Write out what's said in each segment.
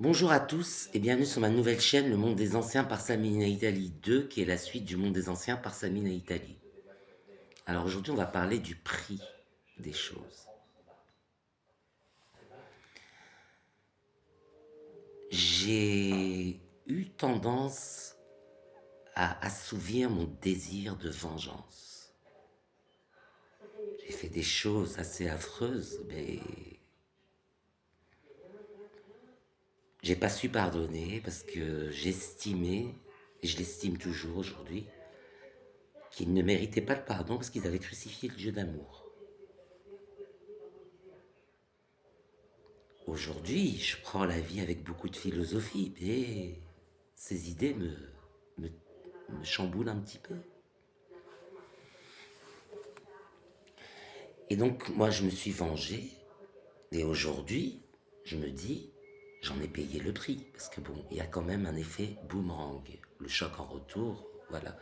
Bonjour à tous et bienvenue sur ma nouvelle chaîne Le Monde des Anciens par Samina Italie 2 qui est la suite du Monde des Anciens par Samina Italie. Alors aujourd'hui on va parler du prix des choses. J'ai eu tendance à assouvir mon désir de vengeance. J'ai fait des choses assez affreuses mais j'ai pas su pardonner parce que j'estimais, et je l'estime toujours aujourd'hui, qu'ils ne méritaient pas le pardon parce qu'ils avaient crucifié le Dieu d'amour. Aujourd'hui, je prends la vie avec beaucoup de philosophie, mais ces idées me, me chamboulent un petit peu. Et donc, moi, je me suis vengé, et aujourd'hui, je me dis, j'en ai payé le prix, parce que bon, il y a quand même un effet boomerang, le choc en retour, voilà.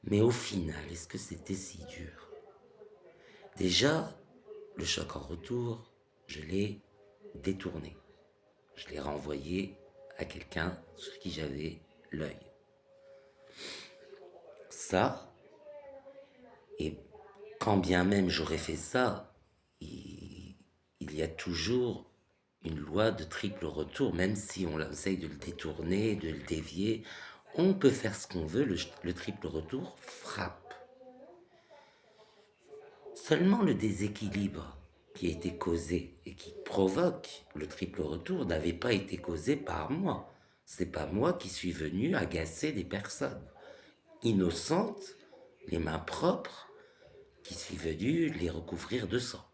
Mais au final, est-ce que c'était si dur? Déjà, le choc en retour, je l'ai détourné. Je l'ai renvoyé à quelqu'un sur qui j'avais l'œil. Ça, et quand bien même j'aurais fait ça, il y a toujours une loi de triple retour, même si on essaye de le détourner, de le dévier. On peut faire ce qu'on veut, le triple retour frappe. Seulement le déséquilibre qui a été causé et qui provoque le triple retour n'avait pas été causé par moi. C'est pas moi qui suis venu agacer des personnes innocentes, les mains propres, qui suis venu les recouvrir de sang.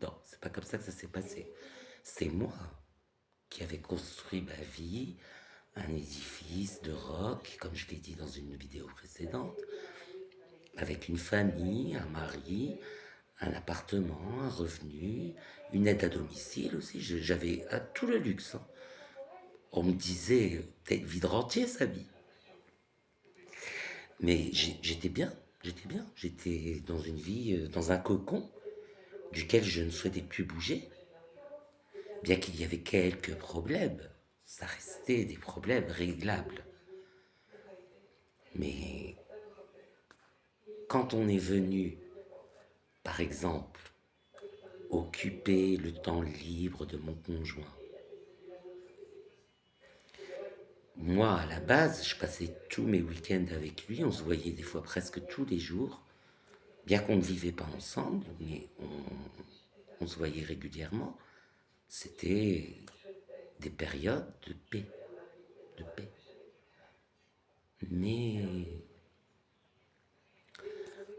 Non, c'est pas comme ça que ça s'est passé. C'est moi qui avais construit ma vie, un édifice de roc, comme je l'ai dit dans une vidéo précédente, avec une famille, un mari, un appartement, un revenu, une aide à domicile aussi. J'avais tout le luxe, hein. On me disait, peut-être vide rentier sa vie. Mais j'étais bien. J'étais dans une vie, dans un cocon duquel je ne souhaitais plus bouger. Bien qu'il y avait quelques problèmes, ça restait des problèmes réglables. Mais quand on est venu, par exemple, occuper le temps libre de mon conjoint, moi, à la base, je passais tous mes week-ends avec lui, on se voyait des fois presque tous les jours, bien qu'on ne vivait pas ensemble, mais on se voyait régulièrement. C'était des périodes de paix, de paix. Mais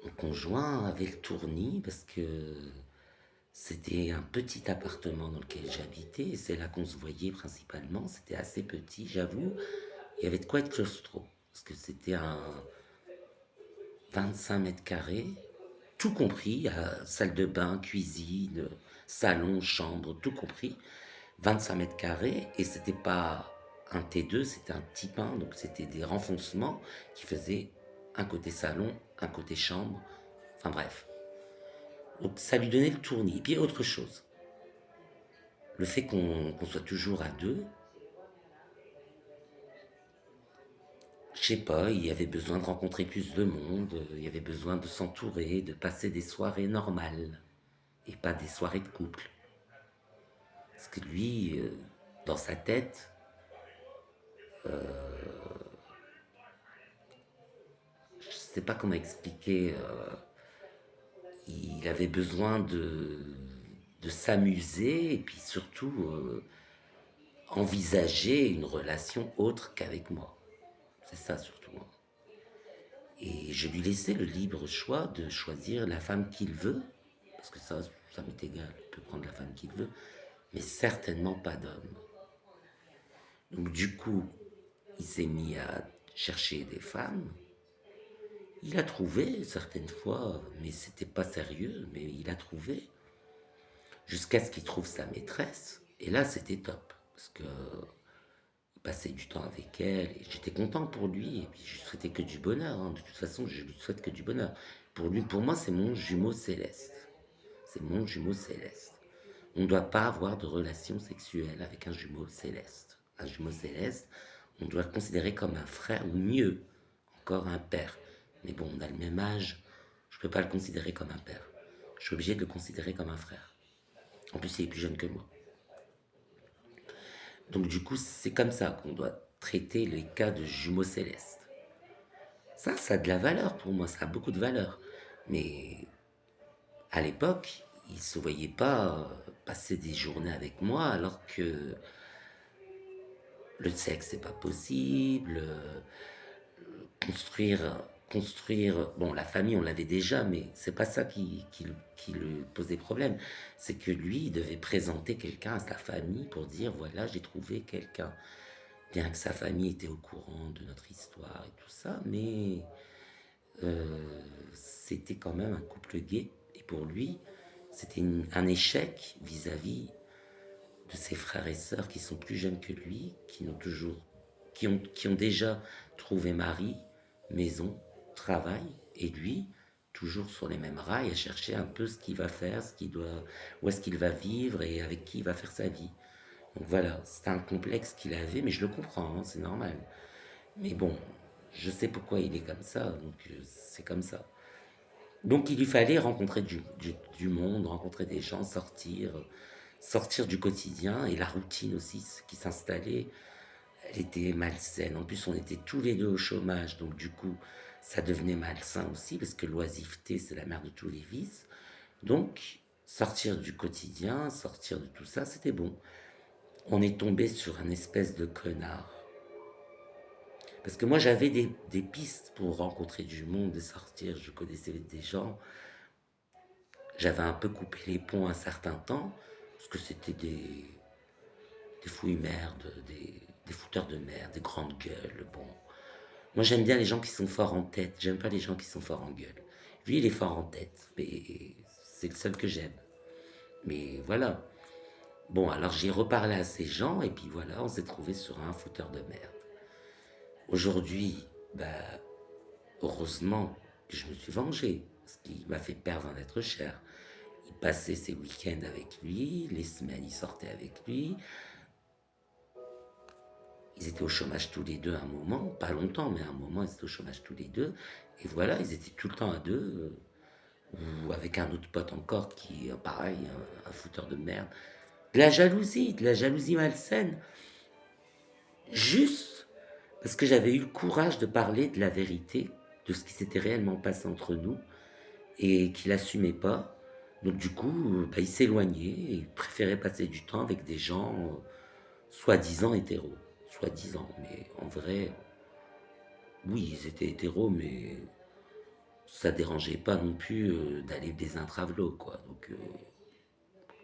mon conjoint avait le tournis parce que c'était un petit appartement dans lequel j'habitais et c'est là qu'on se voyait principalement. C'était assez petit, j'avoue. Il y avait de quoi être claustro parce que c'était un 25 mètres carrés, tout compris, salle de bain, cuisine, salon, chambre, tout compris. 25 mètres carrés et c'était pas un T2, c'était un type 1, donc c'était des renfoncements qui faisaient un côté salon, un côté chambre, enfin bref. Donc ça lui donnait le tournis. Et puis autre chose, le fait qu'on soit toujours à deux, je sais pas, il y avait besoin de rencontrer plus de monde, il y avait besoin de s'entourer, de passer des soirées normales et pas des soirées de couple. Parce que lui, dans sa tête, je sais pas comment expliquer, il avait besoin de s'amuser et puis surtout envisager une relation autre qu'avec moi. C'est ça surtout, hein. Et je lui laissais le libre choix de choisir la femme qu'il veut, parce que ça m'est égal, il peut prendre la femme qu'il veut, mais certainement pas d'homme. Donc du coup, il s'est mis à chercher des femmes. Il a trouvé certaines fois, mais c'était pas sérieux, mais il a trouvé. Jusqu'à ce qu'il trouve sa maîtresse. Et là, c'était top. Parce que il passait du temps avec elle. Et j'étais content pour lui. Et puis, je lui souhaitais que du bonheur, hein. De toute façon, je lui souhaite que du bonheur. Pour lui, pour moi, c'est mon jumeau céleste. C'est mon jumeau céleste. On ne doit pas avoir de relation sexuelle avec un jumeau céleste. Un jumeau céleste, on doit le considérer comme un frère ou mieux, encore un père. Mais bon, on a le même âge, je ne peux pas le considérer comme un père. Je suis obligé de le considérer comme un frère. En plus, il est plus jeune que moi. Donc du coup, c'est comme ça qu'on doit traiter les cas de jumeaux célestes. Ça a de la valeur pour moi, ça a beaucoup de valeur. Mais à l'époque, il ne se voyait pas passer des journées avec moi alors que le sexe, c'est pas possible. Construire, bon, la famille, on l'avait déjà, mais c'est pas ça qui le posait problème. C'est que lui, il devait présenter quelqu'un à sa famille pour dire, voilà, j'ai trouvé quelqu'un. Bien que sa famille était au courant de notre histoire et tout ça, mais c'était quand même un couple gay. Et pour lui, c'était un échec vis-à-vis de ses frères et sœurs qui sont plus jeunes que lui, qui ont déjà trouvé mari, maison, travail, et lui, toujours sur les mêmes rails, à chercher un peu ce qu'il va faire, où est-ce qu'il va vivre et avec qui il va faire sa vie. Donc voilà, c'est un complexe qu'il avait, mais je le comprends, hein, c'est normal. Mais bon, je sais pourquoi il est comme ça, donc c'est comme ça. Donc il lui fallait rencontrer du monde, rencontrer des gens, sortir du quotidien et la routine aussi qui s'installait, elle était malsaine. En plus, on était tous les deux au chômage, donc du coup, ça devenait malsain aussi parce que l'oisiveté, c'est la mère de tous les vices. Donc, sortir du quotidien, sortir de tout ça, c'était bon. On est tombé sur un espèce de connard. Parce que moi, j'avais des pistes pour rencontrer du monde et sortir. Je connaissais des gens. J'avais un peu coupé les ponts un certain temps, parce que c'était des fouilles-merdes, des fouteurs de merde, des grandes gueules. Bon. Moi, j'aime bien les gens qui sont forts en tête. J'aime pas les gens qui sont forts en gueule. Lui, il est fort en tête. Mais c'est le seul que j'aime. Mais voilà. Bon, alors j'ai reparlé à ces gens, et puis voilà, on s'est trouvé sur un fouteur de merde. Aujourd'hui, bah, heureusement que je me suis vengé, parce qu'il m'a fait perdre un être cher. Il passait ses week-ends avec lui, les semaines, il sortait avec lui. Ils étaient au chômage tous les deux à un moment, pas longtemps, mais à un moment, ils étaient au chômage tous les deux. Et voilà, ils étaient tout le temps à deux, ou avec un autre pote encore qui est pareil, un fouteur de merde. De la jalousie malsaine. Juste parce que j'avais eu le courage de parler de la vérité, de ce qui s'était réellement passé entre nous, et qu'il n'assumait pas. Donc du coup, bah, il s'éloignait et il préférait passer du temps avec des gens soi-disant hétéros. Soi-disant, mais en vrai, oui, ils étaient hétéros, mais ça dérangeait pas non plus d'aller baiser un travelo, quoi. Donc,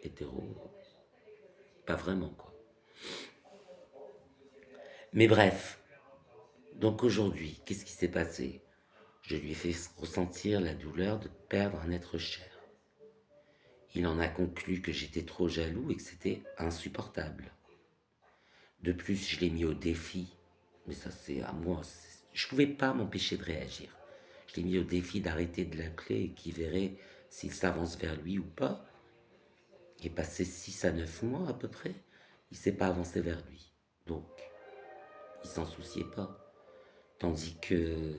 hétéro, pas vraiment, quoi. Mais bref, donc aujourd'hui, qu'est-ce qui s'est passé? Je lui ai fait ressentir la douleur de perdre un être cher. Il en a conclu que j'étais trop jaloux et que c'était insupportable. De plus, je l'ai mis au défi, mais ça c'est à moi, je ne pouvais pas m'empêcher de réagir. Je l'ai mis au défi d'arrêter de l'appeler et qu'il verrait s'il s'avance vers lui ou pas. Il est passé 6 à 9 mois à peu près, il ne s'est pas avancé vers lui. Donc, il s'en souciait pas. Tandis que,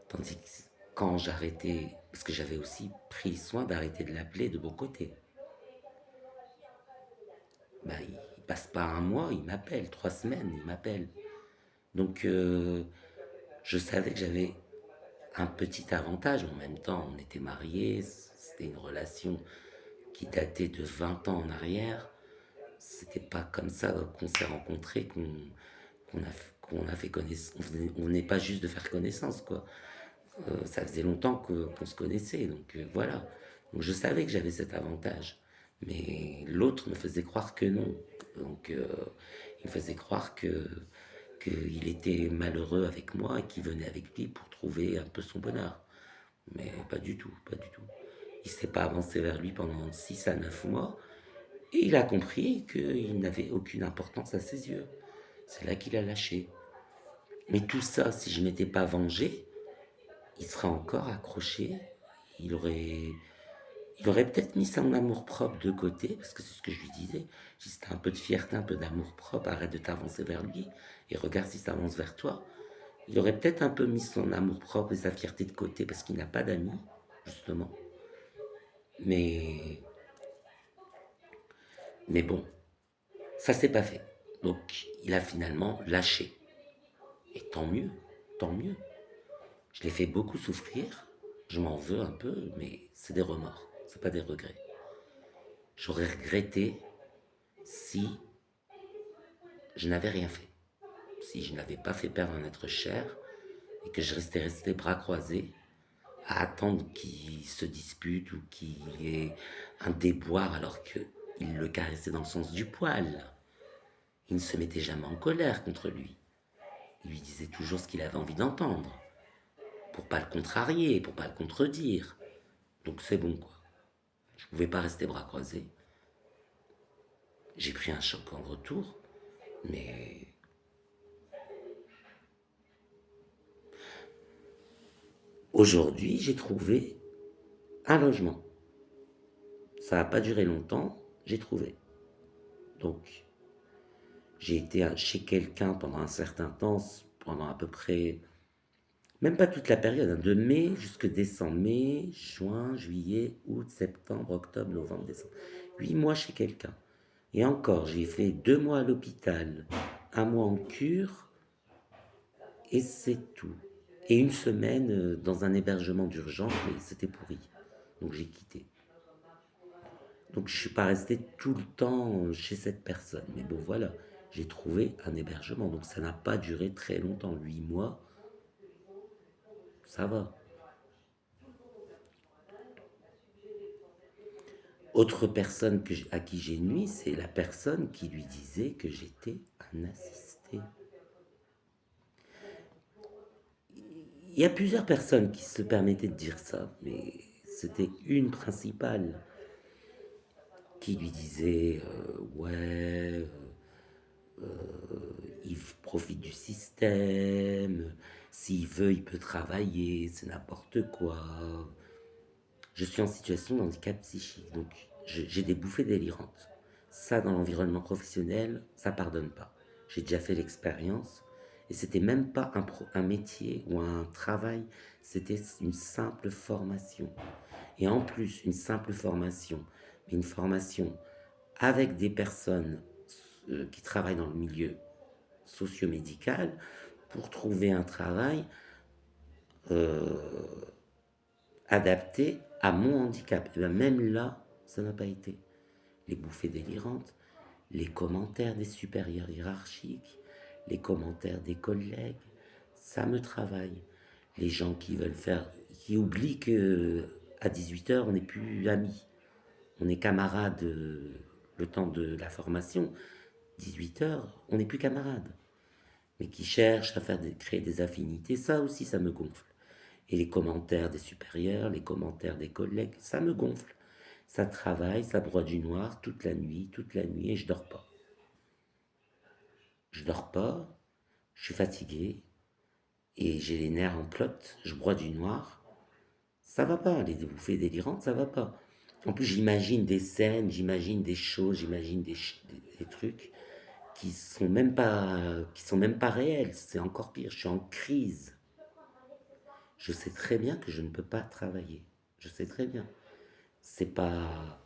tandis que quand j'arrêtais, parce que j'avais aussi pris soin d'arrêter de l'appeler de mon côté, bah, il passe pas un mois, il m'appelle, 3 semaines, il m'appelle. Donc, je savais que j'avais un petit avantage. En même temps, on était mariés, c'était une relation qui datait de 20 ans en arrière. C'était pas comme ça qu'on s'est rencontrés, qu'on a fait connaissance. On n'est pas juste de faire connaissance, quoi. Ça faisait longtemps qu'on se connaissait, donc voilà. Donc je savais que j'avais cet avantage. Mais l'autre me faisait croire que non. Donc il me faisait croire qu'il était malheureux avec moi et qu'il venait avec lui pour trouver un peu son bonheur. Mais pas du tout, pas du tout. Il s'est pas avancé vers lui pendant 6 à 9 mois et il a compris qu'il n'avait aucune importance à ses yeux. C'est là qu'il a lâché. Mais tout ça, si je m'étais pas vengé, il serait encore accroché. Il aurait, Il aurait peut-être mis son amour-propre de côté, parce que c'est ce que je lui disais. Si t'as un peu de fierté, un peu d'amour-propre, arrête de t'avancer vers lui et regarde si ça avance vers toi. Il aurait peut-être un peu mis son amour-propre et sa fierté de côté parce qu'il n'a pas d'amis, justement. Mais, mais bon, ça s'est pas fait. Donc, il a finalement lâché. Et tant mieux, tant mieux. Je l'ai fait beaucoup souffrir. Je m'en veux un peu, mais c'est des remords, c'est pas des regrets. J'aurais regretté si je n'avais rien fait. Si je n'avais pas fait perdre un être cher et que je restais bras croisés à attendre qu'il se dispute ou qu'il y ait un déboire alors qu'il le caressait dans le sens du poil. Il ne se mettait jamais en colère contre lui. Il lui disait toujours ce qu'il avait envie d'entendre, pour pas le contrarier, pour pas le contredire. Donc c'est bon quoi. Je pouvais pas rester bras croisés. J'ai pris un choc en retour, mais aujourd'hui j'ai trouvé un logement. Ça n'a pas duré longtemps, j'ai trouvé. Donc j'ai été chez quelqu'un pendant un certain temps, pendant à peu près, même pas toute la période, hein, de mai jusqu'à décembre. Mai, juin, juillet, août, septembre, octobre, novembre, décembre. 8 mois chez quelqu'un. Et encore, j'ai fait 2 mois à l'hôpital, un mois en cure, et c'est tout. Et une semaine dans un hébergement d'urgence, mais c'était pourri. Donc j'ai quitté. Donc je ne suis pas resté tout le temps chez cette personne. Mais bon voilà, j'ai trouvé un hébergement. Donc ça n'a pas duré très longtemps. 8 mois, ça va. Autre personne à qui j'ai nui, c'est la personne qui lui disait que j'étais un assisté. Il y a plusieurs personnes qui se permettaient de dire ça, mais c'était une principale qui lui disait ouais, il profite du système, s'il veut, il peut travailler, c'est n'importe quoi. Je suis en situation de handicap psychique, donc j'ai des bouffées délirantes. Ça, dans l'environnement professionnel, ça pardonne pas. J'ai déjà fait l'expérience, et c'était même pas un métier ou un travail, c'était une simple formation. Et en plus, une simple formation, mais une formation avec des personnes qui travaillent dans le milieu socio-médical pour trouver un travail adapté à mon handicap. Et bien même là, ça n'a pas été. Les bouffées délirantes, les commentaires des supérieurs hiérarchiques, les commentaires des collègues, ça me travaille. Les gens qui veulent faire, qui oublient que à 18 h on n'est plus amis, on est camarades le temps de la formation. 18 h on n'est plus camarades. Mais qui cherchent à créer des affinités, ça aussi, ça me gonfle. Et les commentaires des supérieurs, les commentaires des collègues, ça me gonfle. Ça travaille, ça broie du noir toute la nuit, et je dors pas. Je dors pas, je suis fatigué, et j'ai les nerfs en plot, je broie du noir. Ça va pas, les bouffées délirantes, ça va pas. En plus, j'imagine des scènes, j'imagine des choses, j'imagine des trucs qui sont même pas réels. C'est encore pire, je suis en crise. Je sais très bien que je ne peux pas travailler. Je sais très bien. C'est pas,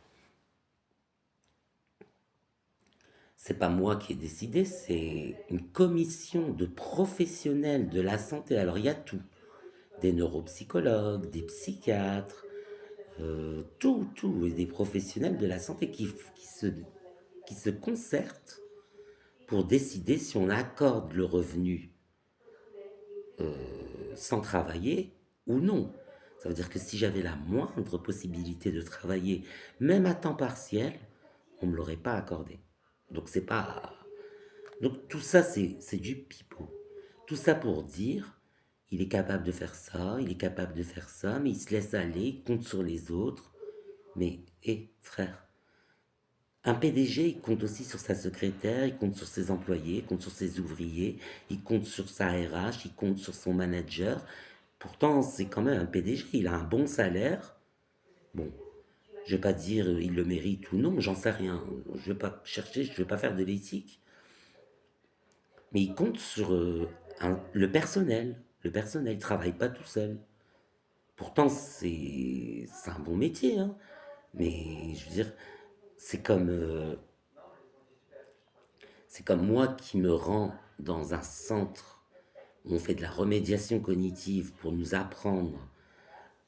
c'est pas moi qui ai décidé, c'est une commission de professionnels de la santé. Alors il y a tout, des neuropsychologues, des psychiatres, tout, et des professionnels de la santé qui se concertent pour décider si on accorde le revenu sans travailler ou non. Ça veut dire que si j'avais la moindre possibilité de travailler, même à temps partiel, on ne me l'aurait pas accordé. Donc c'est pas. Donc tout ça, c'est du pipeau. Tout ça pour dire, il est capable de faire ça, il est capable de faire ça, mais il se laisse aller, il compte sur les autres. Mais, hé, frère, un PDG, il compte aussi sur sa secrétaire, il compte sur ses employés, il compte sur ses ouvriers, il compte sur sa RH, il compte sur son manager. Pourtant, c'est quand même un PDG, il a un bon salaire. Bon, Je vais pas dire il le mérite ou non, j'en sais rien. Je vais pas chercher, je vais pas faire de l'éthique. Mais il compte sur le personnel. Le personnel, il travaille pas tout seul. Pourtant, c'est un bon métier, hein. Mais je veux dire, c'est comme, euh, c'est comme moi qui me rends dans un centre où on fait de la remédiation cognitive pour nous apprendre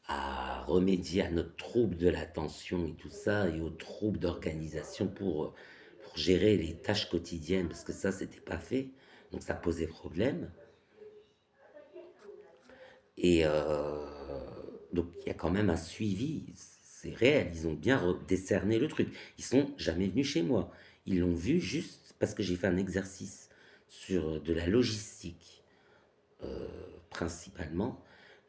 à remédier à notre trouble de l'attention et tout ça, et aux troubles d'organisation pour gérer les tâches quotidiennes, parce que ça, c'était pas fait, donc ça posait problème. Et donc, il y a quand même un suivi, c'est réel, ils ont bien décerné le truc. Ils sont jamais venus chez moi. Ils l'ont vu juste parce que j'ai fait un exercice sur de la logistique, principalement,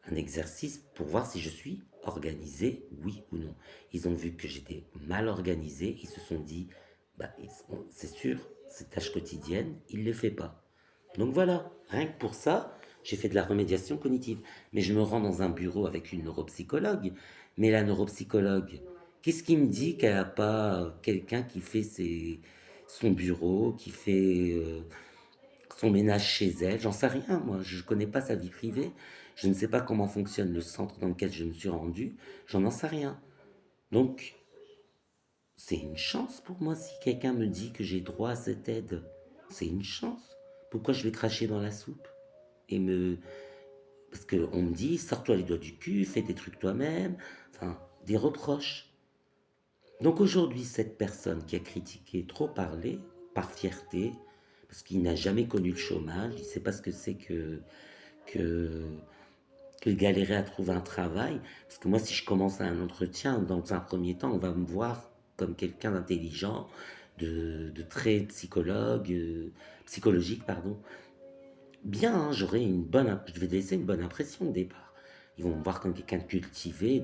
un exercice pour voir si je suis organisé, oui ou non. Ils ont vu que j'étais mal organisé, ils se sont dit, bah, c'est sûr, ces tâches quotidiennes, il ne les fait pas. Donc voilà, rien que pour ça, j'ai fait de la remédiation cognitive. Mais je me rends dans un bureau avec une neuropsychologue. Mais la neuropsychologue, qu'est-ce qui me dit qu'elle n'a pas quelqu'un qui fait son bureau, qui fait son ménage chez elle? J'en sais rien, moi. Je ne connais pas sa vie privée. Je ne sais pas comment fonctionne le centre dans lequel je me suis rendu. J'en en sais rien. Donc, c'est une chance pour moi si quelqu'un me dit que j'ai droit à cette aide. C'est une chance. Pourquoi je vais cracher dans la soupe et me... Parce qu'on me dit, sors-toi les doigts du cul, fais tes trucs toi-même. Enfin, des reproches. Donc aujourd'hui, cette personne qui a critiqué, trop parlé, par fierté, parce qu'il n'a jamais connu le chômage, il ne sait pas ce que c'est que, que galérer à trouver un travail. Parce que moi, si je commence un entretien, dans un premier temps, on va me voir comme quelqu'un d'intelligent, de très psychologique, pardon. Bien, hein, je vais laisser une bonne impression au départ. Ils vont me voir comme quelqu'un de cultivé,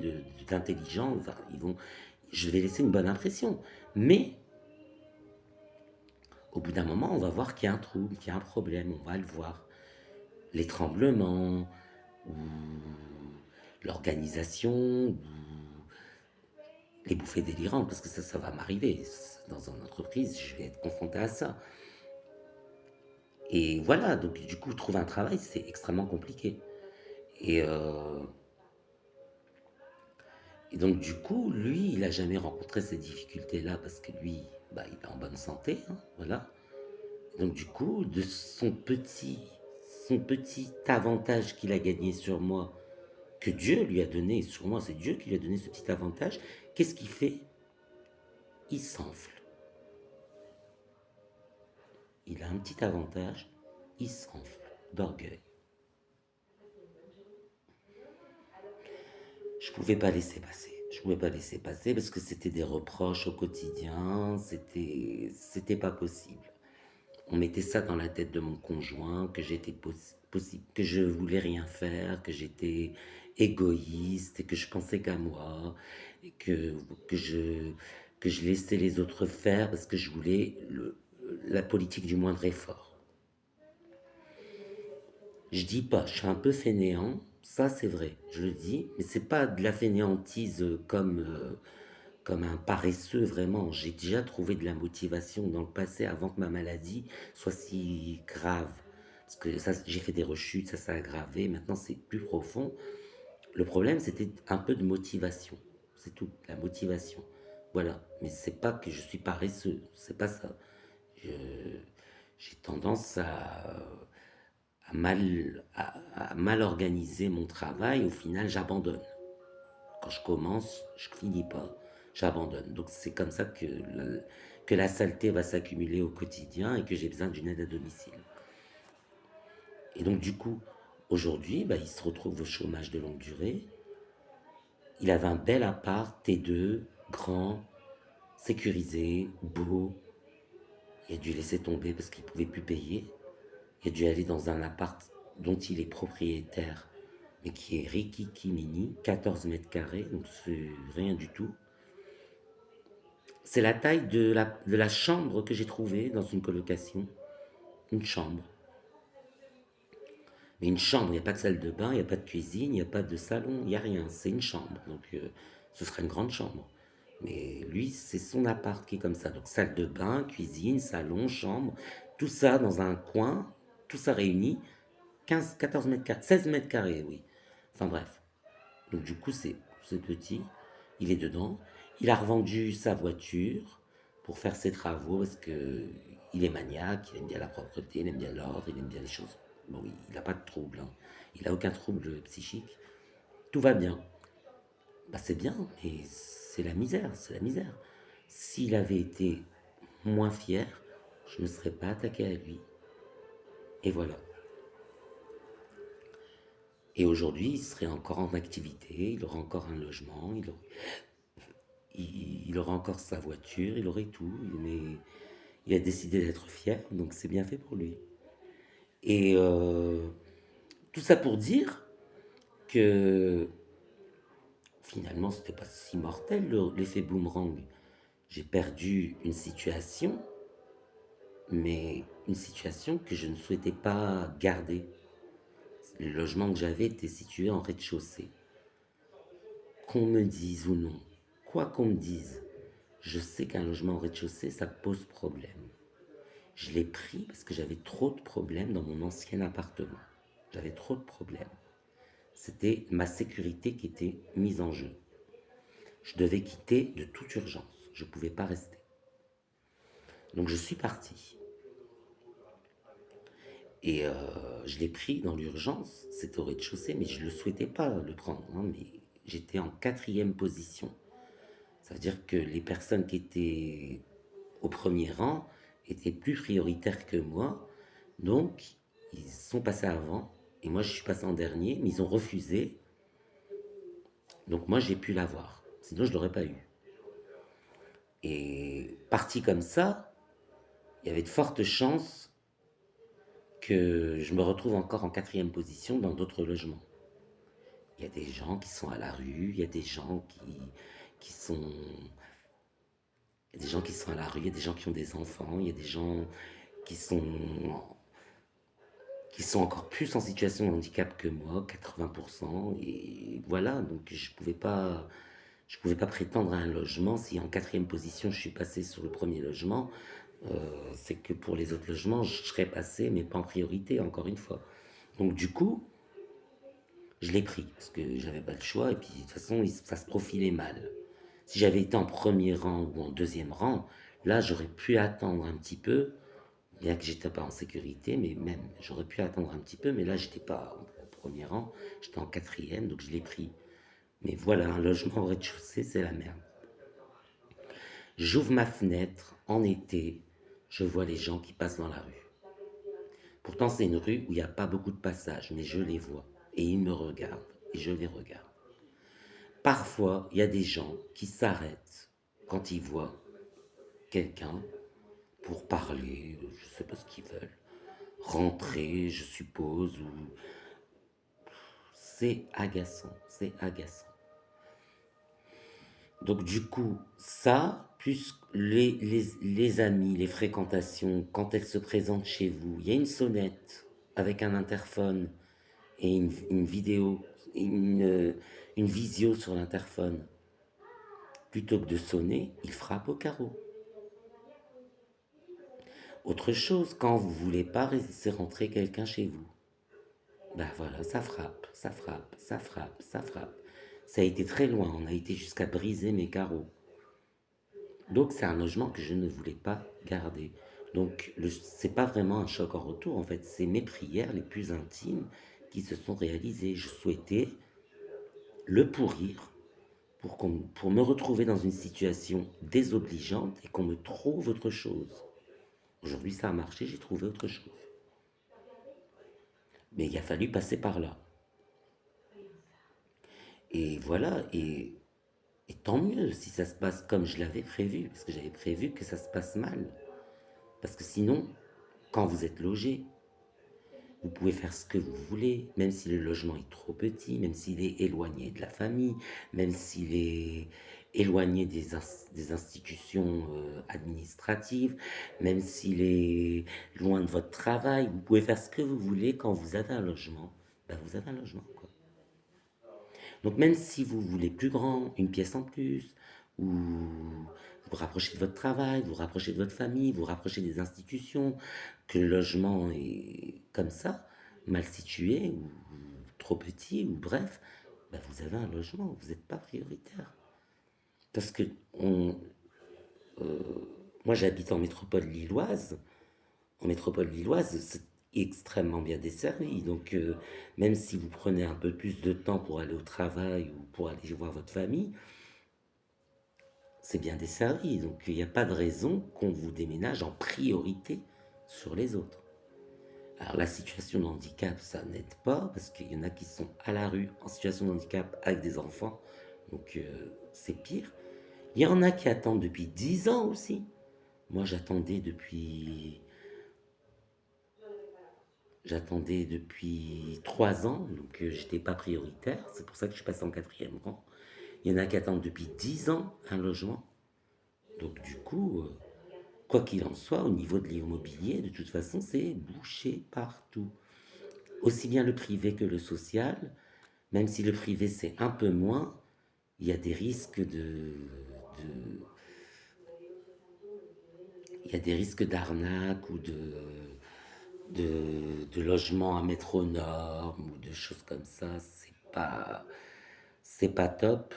d'intelligent. Enfin, je vais laisser une bonne impression. Mais au bout d'un moment, on va voir qu'il y a un trouble, qu'il y a un problème. On va le voir. Les tremblements, ou l'organisation, ou les bouffées délirantes, parce que ça va m'arriver. Dans une entreprise, je vais être confronté à ça. Et voilà, donc du coup, trouver un travail, c'est extrêmement compliqué. Et, euh, et donc du coup, lui, il n'a jamais rencontré ces difficultés-là parce que lui, bah, il est en bonne santé, hein, voilà. Donc du coup, de son petit avantage qu'il a gagné sur moi, que Dieu lui a donné sur moi, c'est Dieu qui lui a donné ce petit avantage, qu'est-ce qu'il fait? Il s'enfle. Il a un petit avantage, il s'enfle d'orgueil. Je pouvais pas laisser passer. Je pouvais pas laisser passer parce que c'était des reproches au quotidien, c'était pas possible. On mettait ça dans la tête de mon conjoint, que j'étais possible, que je voulais rien faire, que j'étais égoïste et que je pensais qu'à moi et que que je laissais les autres faire parce que je voulais la politique du moindre effort. Je dis pas, je suis un peu fainéant, ça c'est vrai, je le dis, mais c'est pas de la fainéantise comme un paresseux vraiment. J'ai déjà trouvé de la motivation dans le passé avant que ma maladie soit si grave. Parce que ça, j'ai fait des rechutes, ça s'est aggravé, maintenant c'est plus profond. Le problème c'était un peu de motivation, c'est tout, la motivation. Voilà, mais c'est pas que je suis paresseux, c'est pas ça. Je- j'ai tendance à mal organiser mon travail, au final j'abandonne. Quand je commence, je finis pas, j'abandonne. Donc c'est comme ça que la saleté va s'accumuler au quotidien et que j'ai besoin d'une aide à domicile. Et donc du coup, aujourd'hui, bah, il se retrouve au chômage de longue durée. Il avait un bel appart, T2, grand, sécurisé, beau. Il a dû laisser tomber parce qu'il ne pouvait plus payer. Il a dû aller dans un appart dont il est propriétaire, mais qui est Rikiki 14 mètres carrés, donc c'est rien du tout. C'est la taille de la chambre que j'ai trouvée dans une colocation. Une chambre. Mais une chambre, il n'y a pas de salle de bain, il n'y a pas de cuisine, il n'y a pas de salon, il n'y a rien. C'est une chambre. Donc ce sera une grande chambre. Mais lui, c'est son appart qui est comme ça. Donc salle de bain, cuisine, salon, chambre, tout ça dans un coin, tout ça réuni, 15, 14 mètres carrés, 16 mètres carrés, oui. Enfin bref. Donc du coup, c'est petit. Il est dedans. Il a revendu sa voiture pour faire ses travaux parce que il est maniaque, il aime bien la propreté, il aime bien l'ordre, il aime bien les choses. Bon, il n'a pas de trouble, hein. Il n'a aucun trouble psychique. Tout va bien. Bah, c'est bien, mais c'est la misère, c'est la misère. S'il avait été moins fier, je ne me serais pas attaqué à lui. Et voilà. Et aujourd'hui, il serait encore en activité, il aurait encore un logement, il aurait encore sa voiture, il aurait tout, mais il a décidé d'être fier, donc c'est bien fait pour lui. Et tout ça pour dire que finalement, c'était pas si mortel l'effet boomerang. J'ai perdu une situation, mais une situation que je ne souhaitais pas garder. Le logement que j'avais était situé en rez-de-chaussée. Qu'on me dise ou non, quoi qu'on me dise, je sais qu'un logement en rez-de-chaussée, ça pose problème. Je l'ai pris parce que j'avais trop de problèmes dans mon ancien appartement. J'avais trop de problèmes. C'était ma sécurité qui était mise en jeu. Je devais quitter de toute urgence. Je ne pouvais pas rester. Donc je suis parti. Et je l'ai pris dans l'urgence. C'était au rez-de-chaussée, mais je ne le souhaitais pas le prendre, hein, mais j'étais en quatrième position. Ça veut dire que les personnes qui étaient au premier rang étaient plus prioritaires que moi. Donc, ils sont passés avant. Et moi, je suis passé en dernier, mais ils ont refusé. Donc, moi, j'ai pu l'avoir. Sinon, je ne l'aurais pas eu. Et parti comme ça, il y avait de fortes chances que je me retrouve encore en quatrième position dans d'autres logements. Il y a des gens qui sont à la rue, il y a des gens qui sont il y a des gens qui sont à la rue, il y a des gens qui ont des enfants, il y a des gens qui sont, qui sont encore plus en situation de handicap que moi, 80%. Et voilà, donc je pouvais pas prétendre à un logement. Si en quatrième position je suis passé sur le premier logement, c'est que pour les autres logements, je serais passé, mais pas en priorité, encore une fois. Donc du coup, je l'ai pris, parce que j'avais pas le choix, et puis de toute façon, ça se profilait mal. Si j'avais été en premier rang ou en deuxième rang, là, j'aurais pu attendre un petit peu, bien que j'étais pas en sécurité, mais même, j'aurais pu attendre un petit peu, mais là, j'étais pas au premier rang, j'étais en quatrième, donc je l'ai pris. Mais voilà, un logement au rez-de-chaussée, c'est la merde. J'ouvre ma fenêtre en été, je vois les gens qui passent dans la rue. Pourtant, c'est une rue où il n'y a pas beaucoup de passages, mais je les vois. Et ils me regardent, et je les regarde. Parfois, il y a des gens qui s'arrêtent quand ils voient quelqu'un pour parler, je ne sais pas ce qu'ils veulent, rentrer, je suppose, ou c'est agaçant, c'est agaçant. Donc du coup, ça, plus les amis, les fréquentations, quand elles se présentent chez vous, il y a une sonnette avec un interphone et une vidéo, une visio sur l'interphone. Plutôt que de sonner, il frappe au carreau. Autre chose, quand vous voulez pas laisser rentrer quelqu'un chez vous, ben voilà, ça frappe, ça frappe, ça frappe, ça frappe. Ça a été très loin, on a été jusqu'à briser mes carreaux. Donc c'est un logement que je ne voulais pas garder. Donc c'est pas vraiment un choc en retour, en fait, c'est mes prières les plus intimes qui se sont réalisées. Je souhaitais le pourrir pour me retrouver dans une situation désobligeante et qu'on me trouve autre chose. Aujourd'hui, ça a marché, j'ai trouvé autre chose. Mais il a fallu passer par là. Et voilà, et tant mieux si ça se passe comme je l'avais prévu, parce que j'avais prévu que ça se passe mal. Parce que sinon, quand vous êtes logé, vous pouvez faire ce que vous voulez, même si le logement est trop petit, même s'il est éloigné de la famille, même s'il est éloigné des institutions administratives, même s'il est loin de votre travail, vous pouvez faire ce que vous voulez quand vous avez un logement. Ben, vous avez un logement, quoi. Donc même si vous voulez plus grand, une pièce en plus, ou vous rapprochez de votre travail, vous rapprochez de votre famille, vous rapprochez des institutions, que le logement est comme ça, mal situé, ou trop petit, ou bref, ben vous avez un logement, vous n'êtes pas prioritaire. Parce que moi j'habite en métropole lilloise. En métropole lilloise, c'est extrêmement bien desservi. Donc même si vous prenez un peu plus de temps pour aller au travail ou pour aller voir votre famille, c'est bien desservi. Donc il n'y a pas de raison qu'on vous déménage en priorité sur les autres. Alors la situation de handicap, ça n'aide pas parce qu'il y en a qui sont à la rue en situation de handicap avec des enfants. Donc c'est pire. Il y en a qui attendent depuis 10 ans aussi. Moi j'attendais depuis 3 ans, donc j'étais pas prioritaire. C'est pour ça que je suis passé en quatrième rang. Il y en a qui attendent depuis 10 ans un logement. Donc du coup, quoi qu'il en soit, au niveau de l'immobilier, de toute façon, c'est bouché partout. Aussi bien le privé que le social, même si le privé c'est un peu moins, il y a des risques il y a des risques d'arnaque ou de logements à mettre aux normes ou de choses comme ça. C'est pas top.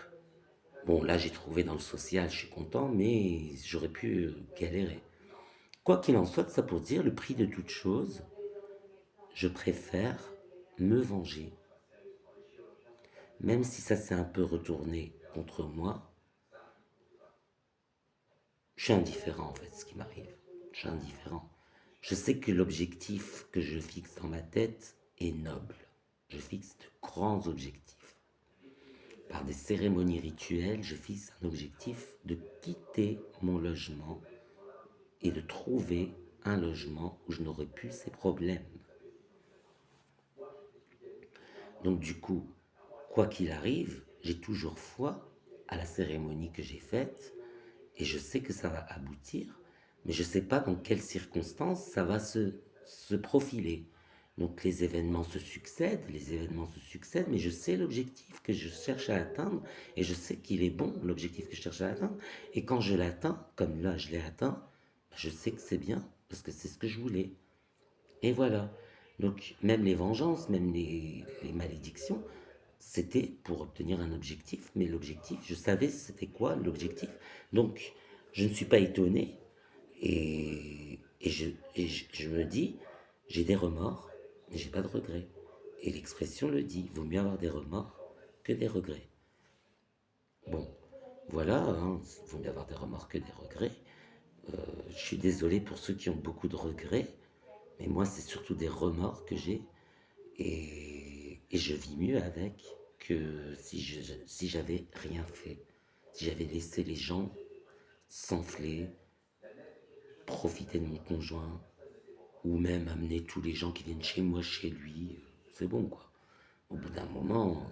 Bon, là j'ai trouvé dans le social, je suis content, mais j'aurais pu galérer. Quoi qu'il en soit, ça pour dire le prix de toute chose, je préfère me venger. Même si ça s'est un peu retourné contre moi, je suis indifférent en fait, ce qui m'arrive. Je suis indifférent. Je sais que l'objectif que je fixe dans ma tête est noble. Je fixe de grands objectifs. Par des cérémonies rituelles, je fixe un objectif de quitter mon logement et de trouver un logement où je n'aurais plus ces problèmes. Donc du coup, quoi qu'il arrive, j'ai toujours foi à la cérémonie que j'ai faite et je sais que ça va aboutir, mais je ne sais pas dans quelles circonstances ça va se profiler. Donc les événements se succèdent, mais je sais l'objectif que je cherche à atteindre et je sais qu'il est bon, l'objectif que je cherche à atteindre. Et quand je l'atteins, comme là je l'ai atteint, je sais que c'est bien parce que c'est ce que je voulais. Et voilà. Donc même les vengeances, même les malédictions, c'était pour obtenir un objectif, mais l'objectif, je savais c'était quoi l'objectif. Donc je ne suis pas étonné et je me dis, j'ai des remords, mais j'ai pas de regrets. Et l'expression le dit, vaut mieux avoir des remords que des regrets. Bon, voilà, hein, vaut mieux avoir des remords que des regrets. Je suis désolé pour ceux qui ont beaucoup de regrets, mais moi c'est surtout des remords que j'ai et je vis mieux avec que si j'avais rien fait, si j'avais laissé les gens s'enfler, profiter de mon conjoint, ou même amener tous les gens qui viennent chez moi, chez lui, c'est bon quoi. Au bout d'un moment,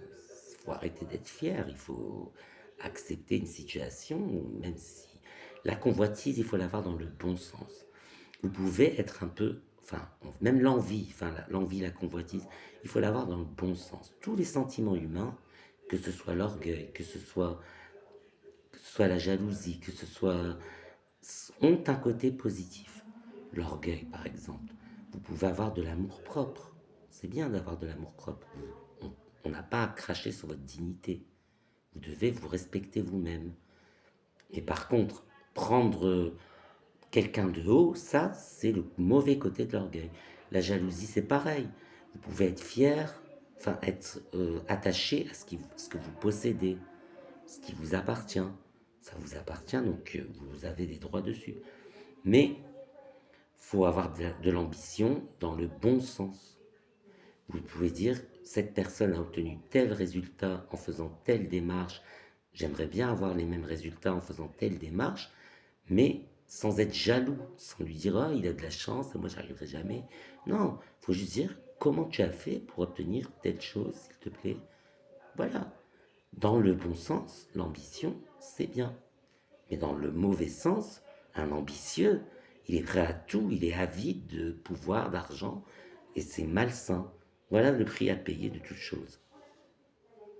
il faut arrêter d'être fier, il faut accepter une situation, même si la convoitise, il faut l'avoir dans le bon sens. Vous pouvez être un peu, enfin, même l'envie, l'envie, la convoitise, il faut l'avoir dans le bon sens. Tous les sentiments humains, que ce soit l'orgueil, que ce soit la jalousie, ont un côté positif. L'orgueil, par exemple. Vous pouvez avoir de l'amour propre. C'est bien d'avoir de l'amour propre. On n'a pas à cracher sur votre dignité. Vous devez vous respecter vous-même. Et par contre, prendre quelqu'un de haut, ça, c'est le mauvais côté de l'orgueil. La jalousie, c'est pareil. Vous pouvez être fier, enfin être attaché à ce que vous possédez, ce qui vous appartient. Ça vous appartient, donc vous avez des droits dessus. Mais faut avoir de l'ambition dans le bon sens. Vous pouvez dire, cette personne a obtenu tel résultat en faisant telle démarche, j'aimerais bien avoir les mêmes résultats en faisant telle démarche, mais sans être jaloux, sans lui dire, ah, il a de la chance, moi j'arriverai jamais. Non, il faut juste dire, comment tu as fait pour obtenir telle chose, s'il te plaît. Voilà. Dans le bon sens, l'ambition, c'est bien. Mais dans le mauvais sens, un ambitieux, il est prêt à tout, il est avide de pouvoir, d'argent, et c'est malsain. Voilà le prix à payer de toute chose.